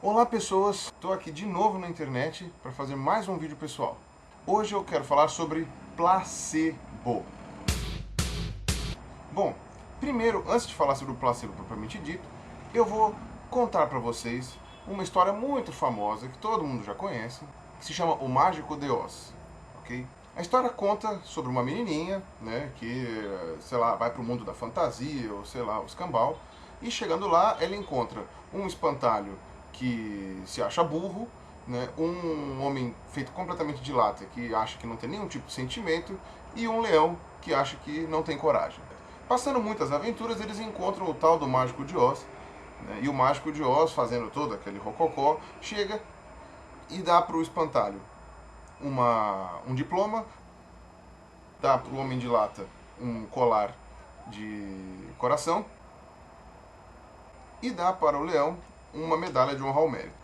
Olá pessoas, estou aqui de novo na internet para fazer mais um vídeo pessoal. Hoje eu quero falar sobre placebo. Bom, primeiro, antes de falar sobre o placebo propriamente dito, eu vou contar para vocês uma história muito famosa que todo mundo já conhece, que se chama O Mágico de Oz, ok? A história conta sobre uma menininha, né, que, sei lá, vai para o mundo da fantasia, ou sei lá, o escambau, e chegando lá, ela encontra um espantalho que se acha burro, né, um homem feito completamente de lata, que acha que não tem nenhum tipo de sentimento, e um leão que acha que não tem coragem. Passando muitas aventuras, eles encontram o tal do Mágico de Oz, né, e o Mágico de Oz, fazendo todo aquele rococó, chega e dá para o espantalho um diploma, dá para o homem de lata um colar de coração e dá para o leão uma medalha de honra ao mérito.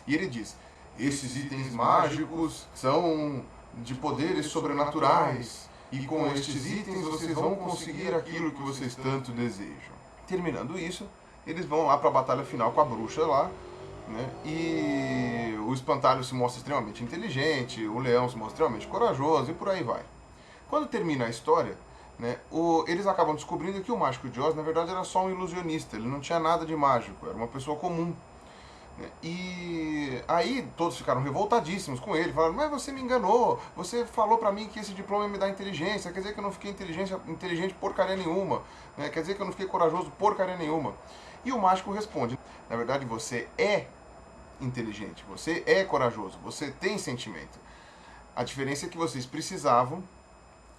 E ele diz: esses itens mágicos são de poderes sobrenaturais e com estes itens vocês vão conseguir aquilo que vocês tanto desejam. Terminando isso, eles vão lá para a batalha final com a bruxa lá, né? E o espantalho se mostra extremamente inteligente, o leão se mostra extremamente corajoso e por aí vai. Quando termina a história, né, eles acabam descobrindo que o Mágico de Oz, na verdade, era só um ilusionista, ele não tinha nada de mágico, era uma pessoa comum. Né? E aí todos ficaram revoltadíssimos com ele, falaram: mas você me enganou, você falou pra mim que esse diploma ia me dar inteligência, quer dizer que eu não fiquei inteligente porcaria nenhuma, né? Quer dizer que eu não fiquei corajoso porcaria nenhuma. E o mágico responde: na verdade você é inteligente, você é corajoso, você tem sentimento. A diferença é que vocês precisavam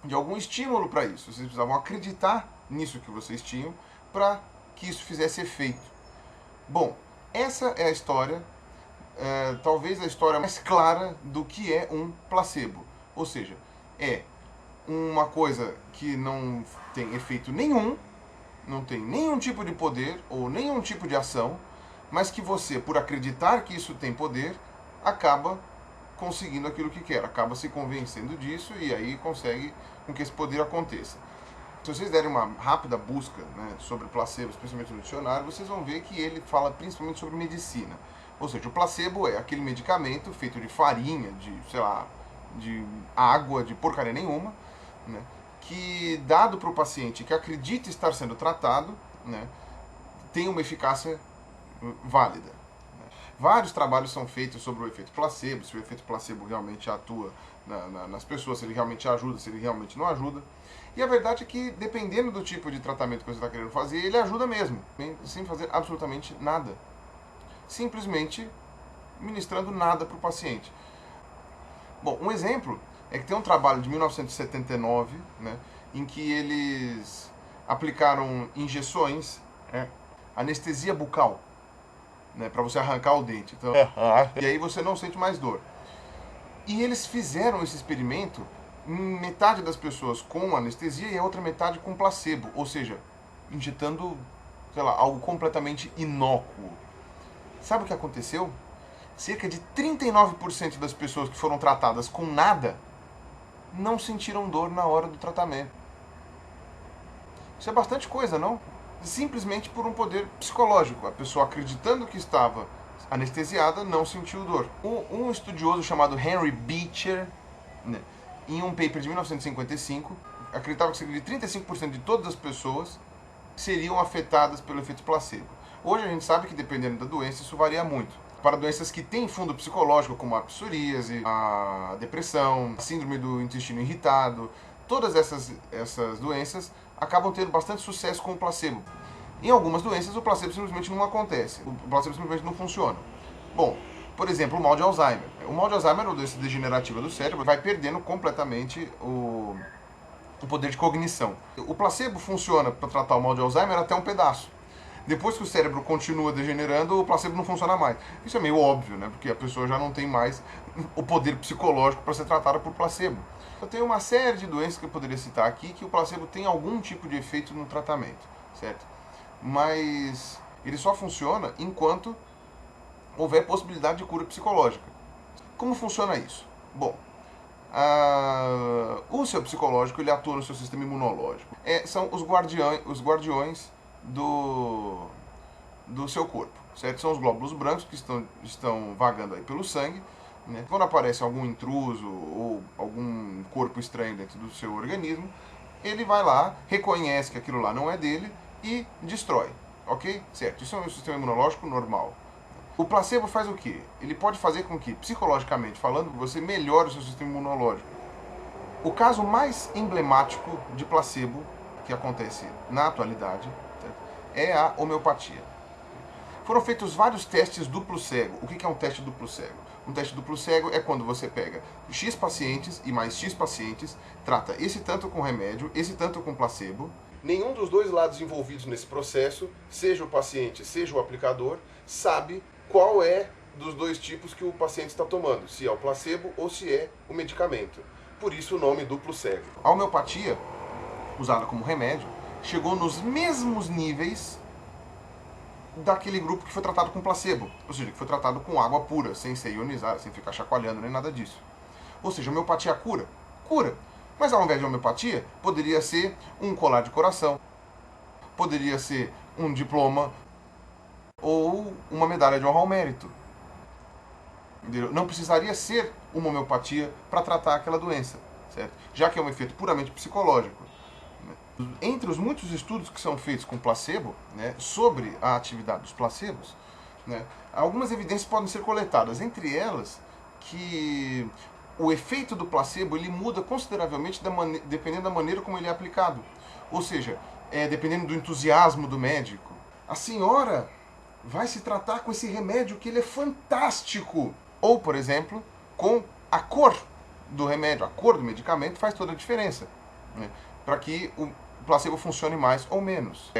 de algum estímulo para isso, vocês precisavam acreditar nisso que vocês tinham para que isso fizesse efeito. Bom, essa é a história, talvez a história mais clara do que é um placebo. Ou seja, é uma coisa que não tem efeito nenhum, não tem nenhum tipo de poder ou nenhum tipo de ação, mas que você, por acreditar que isso tem poder, acaba conseguindo aquilo que quer, acaba se convencendo disso e aí consegue com que esse poder aconteça. Se vocês derem uma rápida busca, né, sobre placebo, especialmente no dicionário, vocês vão ver que ele fala principalmente sobre medicina. Ou seja, o placebo é aquele medicamento feito de farinha, de, sei lá, de água, de porcaria nenhuma, né, que dado para o paciente que acredita estar sendo tratado, né, tem uma eficácia válida. Vários trabalhos são feitos sobre o efeito placebo, se o efeito placebo realmente atua nas pessoas, se ele realmente ajuda, se ele realmente não ajuda. E a verdade é que, dependendo do tipo de tratamento que você está querendo fazer, ele ajuda mesmo, sem fazer absolutamente nada. Simplesmente ministrando nada para o paciente. Bom, um exemplo é que tem um trabalho de 1979, né, em que eles aplicaram injeções, anestesia bucal, né, para você arrancar o dente. Então, e aí você não sente mais dor. E eles fizeram esse experimento, metade das pessoas com anestesia e a outra metade com placebo, ou seja, injetando, sei lá, algo completamente inócuo. Sabe o que aconteceu? Cerca de 39% das pessoas que foram tratadas com nada não sentiram dor na hora do tratamento. Isso é bastante coisa, não? Simplesmente por um poder psicológico. A pessoa acreditando que estava anestesiada não sentiu dor. Um estudioso chamado Henry Beecher, né, em um paper de 1955, acreditava que cerca de 35% de todas as pessoas seriam afetadas pelo efeito placebo. Hoje a gente sabe que, dependendo da doença, isso varia muito. Para doenças que têm fundo psicológico, como a psoríase, a depressão, a síndrome do intestino irritado, todas essas doenças acabam tendo bastante sucesso com o placebo. Em algumas doenças, o placebo simplesmente não acontece. O placebo simplesmente não funciona. Bom, por exemplo, o mal de Alzheimer. O mal de Alzheimer é uma doença degenerativa do cérebro, vai perdendo completamente o poder de cognição. O placebo funciona para tratar o mal de Alzheimer até um pedaço. Depois que o cérebro continua degenerando, o placebo não funciona mais. Isso é meio óbvio, né? Porque a pessoa já não tem mais o poder psicológico para ser tratada por placebo. Eu tenho uma série de doenças que eu poderia citar aqui que o placebo tem algum tipo de efeito no tratamento, certo? Mas ele só funciona enquanto houver possibilidade de cura psicológica. Como funciona isso? Bom, o seu psicológico ele atua no seu sistema imunológico. São os guardiões do seu corpo, certo? São os glóbulos brancos que estão vagando aí pelo sangue, né? Quando aparece algum intruso ou algum corpo estranho dentro do seu organismo, ele vai lá, reconhece que aquilo lá não é dele e destrói, ok? Certo, isso é um sistema imunológico normal. O placebo faz o quê? Ele pode fazer com que, psicologicamente falando, você melhore o seu sistema imunológico. O caso mais emblemático de placebo que acontece na atualidade, certo, é a homeopatia. Foram feitos vários testes duplo cego. O que é um teste duplo cego? Um teste duplo cego é quando você pega X pacientes e mais X pacientes, trata esse tanto com remédio, esse tanto com placebo. Nenhum dos dois lados envolvidos nesse processo, seja o paciente, seja o aplicador, sabe qual é dos dois tipos que o paciente está tomando, se é o placebo ou se é o medicamento. Por isso o nome duplo cego. A homeopatia, usada como remédio, chegou nos mesmos níveis daquele grupo que foi tratado com placebo, ou seja, que foi tratado com água pura, sem ser ionizada, sem ficar chacoalhando, nem nada disso. Ou seja, a homeopatia cura? Cura. Mas ao invés de homeopatia, poderia ser um colar de coração, poderia ser um diploma ou uma medalha de honra ao mérito. Entendeu? Não precisaria ser uma homeopatia para tratar aquela doença, certo? Já que é um efeito puramente psicológico. Entre os muitos estudos que são feitos com placebo, né, sobre a atividade dos placebos, né, algumas evidências podem ser coletadas, entre elas que o efeito do placebo ele muda consideravelmente dependendo da maneira como ele é aplicado. Ou seja, dependendo do entusiasmo do médico. A senhora vai se tratar com esse remédio que ele é fantástico. Ou, por exemplo, com a cor do remédio. A cor do medicamento faz toda a diferença, né, para que o placebo funcione mais ou menos.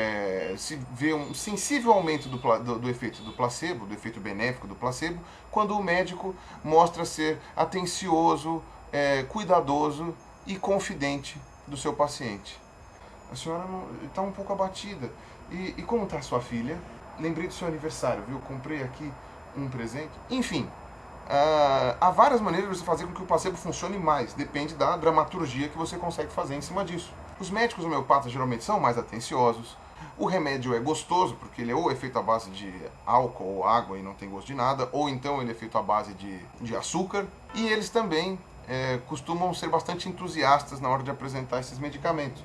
Se vê um sensível aumento do efeito do placebo, do efeito benéfico do placebo, quando o médico mostra ser atencioso, cuidadoso e confidente do seu paciente. A senhora está um pouco abatida. E como está sua filha? Lembrei do seu aniversário, viu? Comprei aqui um presente. Enfim, há várias maneiras de você fazer com que o placebo funcione mais. Depende da dramaturgia que você consegue fazer em cima disso. Os médicos homeopatas geralmente são mais atenciosos. O remédio é gostoso, porque ele ou é feito à base de álcool ou água e não tem gosto de nada, ou então ele é feito à base de açúcar. E eles também costumam ser bastante entusiastas na hora de apresentar esses medicamentos.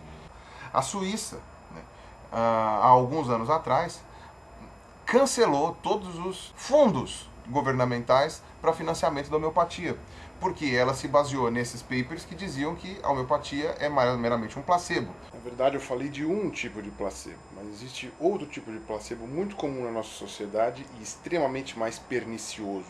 A Suíça, né, há alguns anos atrás, cancelou todos os fundos governamentais para financiamento da homeopatia, porque ela se baseou nesses papers que diziam que a homeopatia é meramente um placebo. Na verdade, eu falei de um tipo de placebo, mas existe outro tipo de placebo muito comum na nossa sociedade e extremamente mais pernicioso,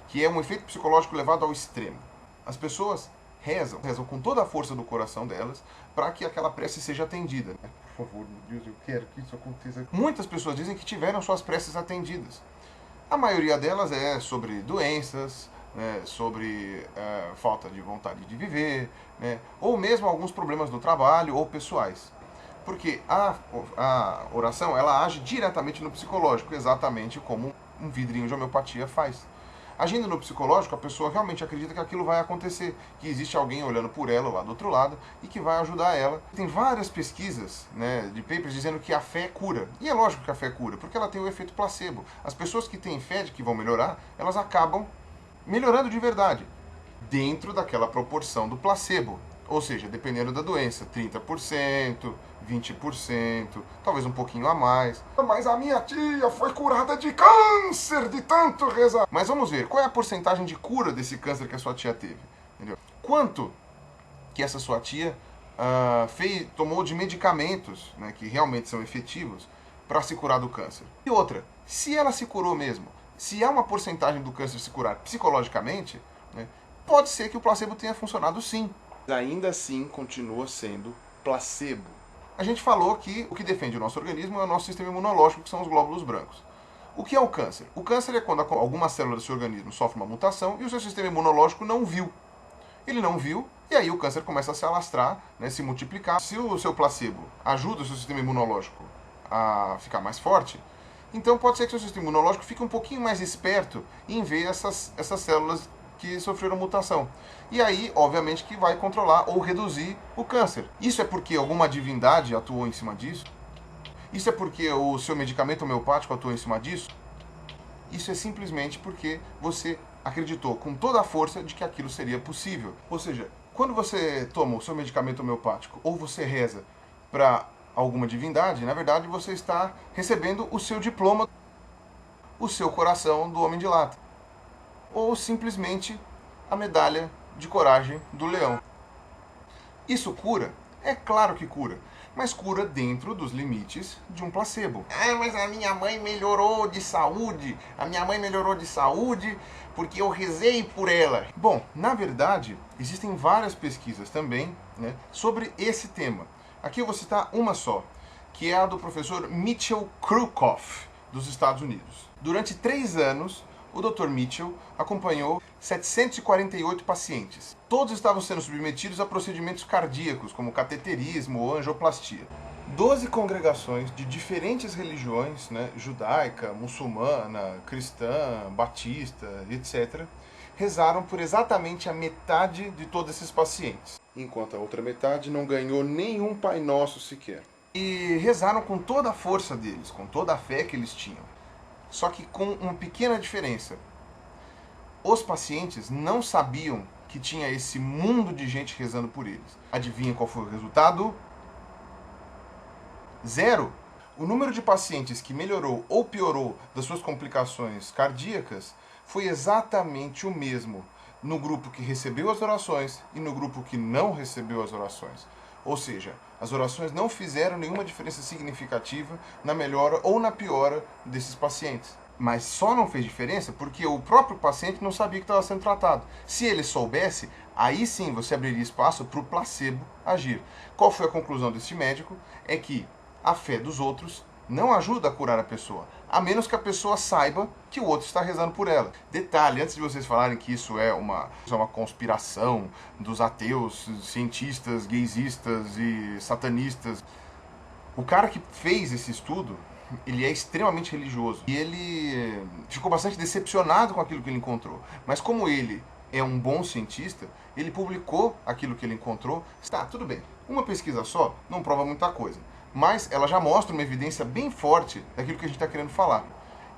que é um efeito psicológico levado ao extremo. As pessoas rezam com toda a força do coração delas para que aquela prece seja atendida. Por favor, meu Deus, eu quero que isso aconteça. Muitas pessoas dizem que tiveram suas preces atendidas. A maioria delas é sobre doenças, né, sobre falta de vontade de viver, né, ou mesmo alguns problemas do trabalho ou pessoais. Porque a oração ela age diretamente no psicológico, exatamente como um vidrinho de homeopatia faz. Agindo no psicológico, a pessoa realmente acredita que aquilo vai acontecer, que existe alguém olhando por ela lá do outro lado e que vai ajudar ela. Tem várias pesquisas, né, de papers dizendo que a fé cura. E é lógico que a fé cura, porque ela tem o efeito placebo. As pessoas que têm fé de que vão melhorar, elas acabam melhorando de verdade, dentro daquela proporção do placebo. Ou seja, dependendo da doença, 30%, 20%, talvez um pouquinho a mais. Mas a minha tia foi curada de câncer de tanto rezar. Mas vamos ver, qual é a porcentagem de cura desse câncer que a sua tia teve? Entendeu? Quanto que essa sua tia tomou de medicamentos, né, que realmente são efetivos para se curar do câncer? E outra, se ela se curou mesmo, se há uma porcentagem do câncer se curar psicologicamente, né, pode ser que o placebo tenha funcionado sim. ainda assim continua sendo placebo. A gente falou que o que defende o nosso organismo é o nosso sistema imunológico, que são os glóbulos brancos. O que é o câncer? O câncer é quando alguma célula do seu organismo sofre uma mutação e o seu sistema imunológico não viu. Ele não viu, e aí o câncer começa a se alastrar, né, se multiplicar. Se o seu placebo ajuda o seu sistema imunológico a ficar mais forte, então pode ser que o seu sistema imunológico fique um pouquinho mais esperto em ver essas células que sofreram mutação. E aí, obviamente, que vai controlar ou reduzir o câncer. Isso é porque alguma divindade atuou em cima disso? Isso é porque o seu medicamento homeopático atua em cima disso? Isso é simplesmente porque você acreditou com toda a força de que aquilo seria possível. Ou seja, quando você toma o seu medicamento homeopático ou você reza para alguma divindade, na verdade você está recebendo o seu diploma, o seu coração do Homem de Lata. Ou simplesmente a medalha de coragem do leão. Isso cura? É claro que cura, mas cura dentro dos limites de um placebo. Mas a minha mãe melhorou de saúde, porque eu rezei por ela. Bom, na verdade, existem várias pesquisas também, né, sobre esse tema. Aqui eu vou citar uma só, que é a do professor Mitchell Krukov, dos Estados Unidos. Durante 3 anos, o Dr. Mitchell acompanhou 748 pacientes. Todos estavam sendo submetidos a procedimentos cardíacos, como cateterismo ou angioplastia. 12 congregações de diferentes religiões, né, judaica, muçulmana, cristã, batista, etc., rezaram por exatamente a metade de todos esses pacientes. Enquanto a outra metade não ganhou nenhum Pai Nosso sequer. E rezaram com toda a força deles, com toda a fé que eles tinham. Só que com uma pequena diferença. Os pacientes não sabiam que tinha esse mundo de gente rezando por eles. Adivinha qual foi o resultado? 0. O número de pacientes que melhorou ou piorou das suas complicações cardíacas foi exatamente o mesmo no grupo que recebeu as orações e no grupo que não recebeu as orações. Ou seja, as orações não fizeram nenhuma diferença significativa na melhora ou na piora desses pacientes. Mas só não fez diferença porque o próprio paciente não sabia que estava sendo tratado. Se ele soubesse, aí sim você abriria espaço para o placebo agir. Qual foi a conclusão desse médico? É que a fé dos outros não ajuda a curar a pessoa, a menos que a pessoa saiba que o outro está rezando por ela. Detalhe, antes de vocês falarem que isso é uma conspiração dos ateus, cientistas, gaysistas e satanistas, o cara que fez esse estudo, ele é extremamente religioso. E ele ficou bastante decepcionado com aquilo que ele encontrou. Mas como ele é um bom cientista, ele publicou aquilo que ele encontrou. Tá, tudo bem. Uma pesquisa só não prova muita coisa. Mas ela já mostra uma evidência bem forte daquilo que a gente está querendo falar.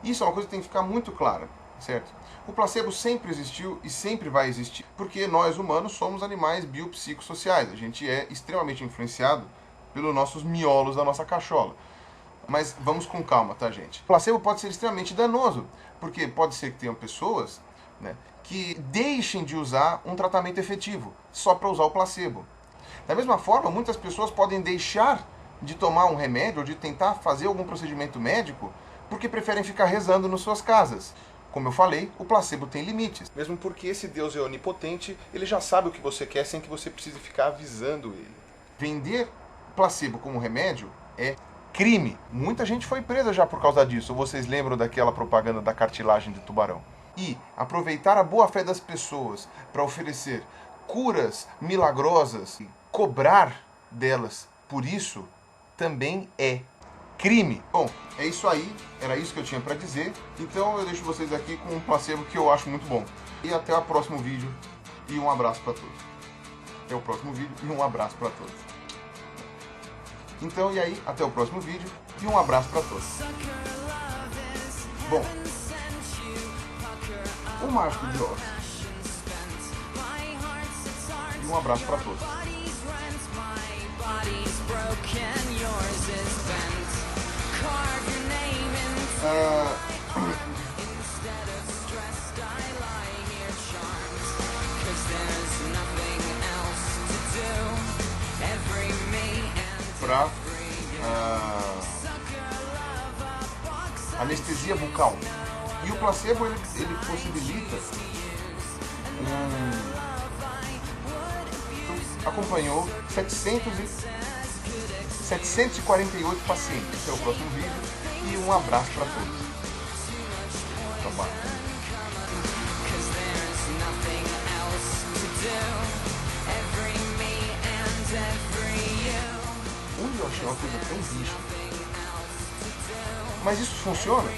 Isso é uma coisa que tem que ficar muito clara, certo? O placebo sempre existiu e sempre vai existir, porque nós humanos somos animais biopsicossociais. A gente é extremamente influenciado pelos nossos miolos da nossa cachola. Mas vamos com calma, tá, gente? O placebo pode ser extremamente danoso, porque pode ser que tenham pessoas, né, que deixem de usar um tratamento efetivo só para usar o placebo. Da mesma forma, muitas pessoas podem deixar de tomar um remédio ou de tentar fazer algum procedimento médico porque preferem ficar rezando nas suas casas. Como eu falei, o placebo tem limites. Mesmo porque esse Deus é onipotente, ele já sabe o que você quer sem que você precise ficar avisando ele. Vender placebo como remédio é crime. Muita gente foi presa já por causa disso. Ou vocês lembram daquela propaganda da cartilagem de tubarão? E aproveitar a boa-fé das pessoas para oferecer curas milagrosas e cobrar delas por isso também é crime. Bom, é isso aí. Era isso que eu tinha para dizer. Então eu deixo vocês aqui com um placebo que eu acho muito bom. E até o próximo vídeo. E um abraço para todos. Até o próximo vídeo e um abraço para todos. Então, e aí, até o próximo vídeo e um abraço para todos. Bom, o Mágico de Oz. E um abraço para todos. Para anestesia bucal. E o placebo ele possibilita acompanhou 748 pacientes. Esse é o próximo vídeo e um abraço para todos. Tá bom. Eu achei uma coisa tão bicha. Mas isso funciona?